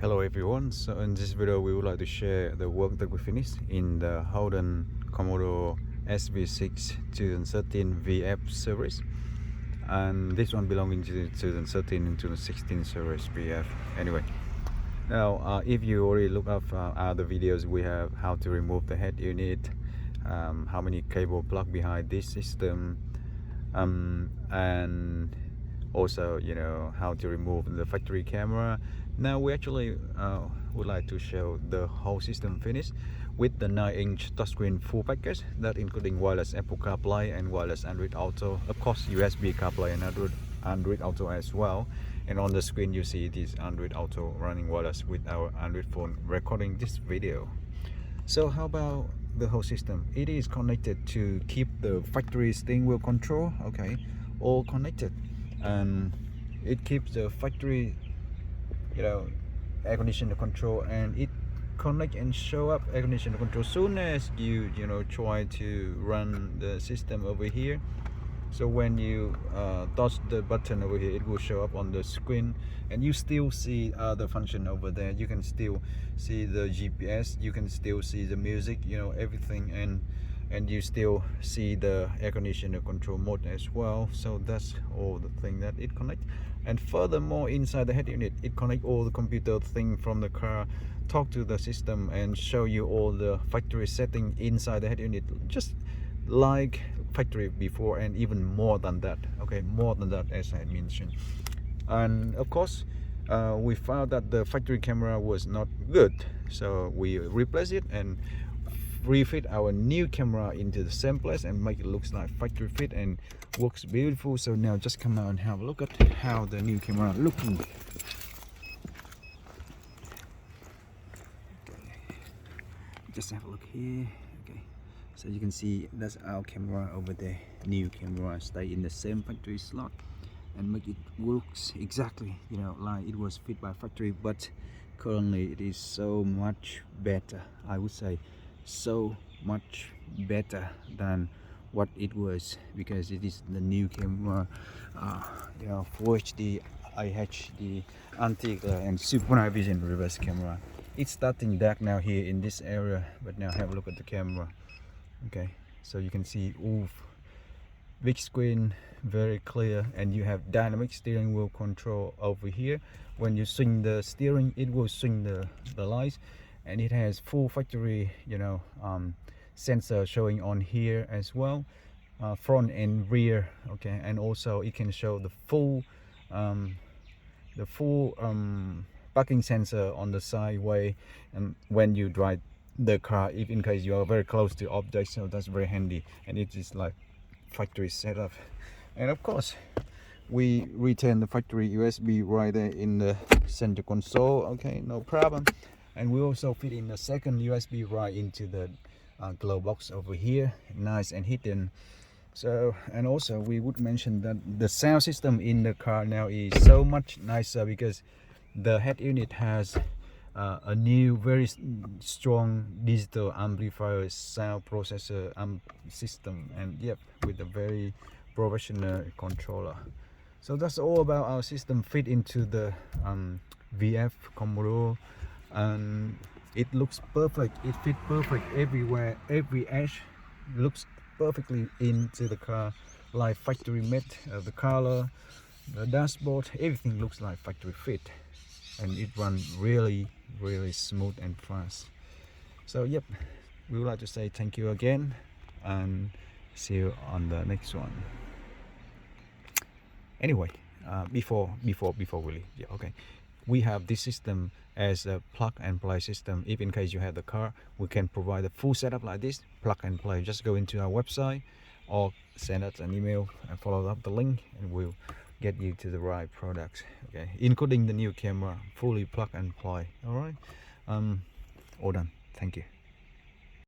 Hello everyone, so in this video we would like to share the work that we finished in the Holden Commodore SV6 2013 VF series, and this one belonging to 2013 and 2016 series VF. Anyway, now if you already look up other videos, we have how to remove the head unit, how many cable plug behind this system, and also how to remove the factory camera. Now we actually would like to show the whole system finish with the 9-inch touchscreen full package, that including wireless Apple CarPlay and wireless Android Auto, of course USB CarPlay and Android Auto as well. And on the screen you see this Android Auto running wireless with our Android phone recording this video. So how about the whole system? It is connected to keep the factory steering wheel control, okay, all connected, and it keeps the factory air conditioner control, and it connect and show up air conditioner control soon as you try to run the system over here. So when you touch the button over here, it will show up on the screen, and you still see the function over there. You can still see the GPS, you can still see the music, everything, and you still see the air conditioner control mode as well. So that's all the thing that it connects. And furthermore, inside the head unit, it connects all the computer thing from the car, talk to the system, and show you all the factory setting inside the head unit, just like factory before, and even more than that, okay, more than that, as I mentioned. And of course we found that the factory camera was not good, so we replaced it and refit our new camera into the same place and make it looks like factory fit and works beautiful. So now just come out and have a look at how the new camera looking. Okay, just have a look here. Okay, so you can see that's our camera over there. New camera stay in the same factory slot and make it works exactly like it was fit by factory, but currently it is so much better. I would say so much better than what it was, because it is the new camera, Full HD, HEADUNIT, anti-glare and super night vision reverse camera. It's starting dark now here in this area, but now have a look at the camera. Okay, so you can see, oof, big screen, very clear, and you have dynamic steering wheel control over here. When you swing the steering, it will swing the lights, and it has full factory sensor showing on here as well, front and rear, okay, and also it can show the full parking sensor on the sideway, and when you drive the car, if in case you are very close to objects, so that's very handy, and it is like factory setup. And of course we retain the factory USB right there in the center console, okay, no problem. And we also fit in a second USB right into the glow box over here, nice and hidden. So, and also we would mention that the sound system in the car now is so much nicer, because the head unit has a new very strong digital amplifier sound processor system, and yep, with a very professional controller. So that's all about our system fit into the VF Commodore, and it looks perfect. It fit perfect everywhere. Every edge looks perfectly into the car, like factory made. The color, the dashboard, everything looks like factory fit, and it runs really smooth and fast. So yep, we would like to say thank you again, and see you on the next one. Anyway, before really, yeah, okay, we have this system as a plug and play system. If in case you have the car, we can provide a full setup like this, plug and play. Just go into our website or send us an email and follow up the link, and we'll get you to the right products, okay, including the new camera, fully plug and play. All right, all done. Thank you.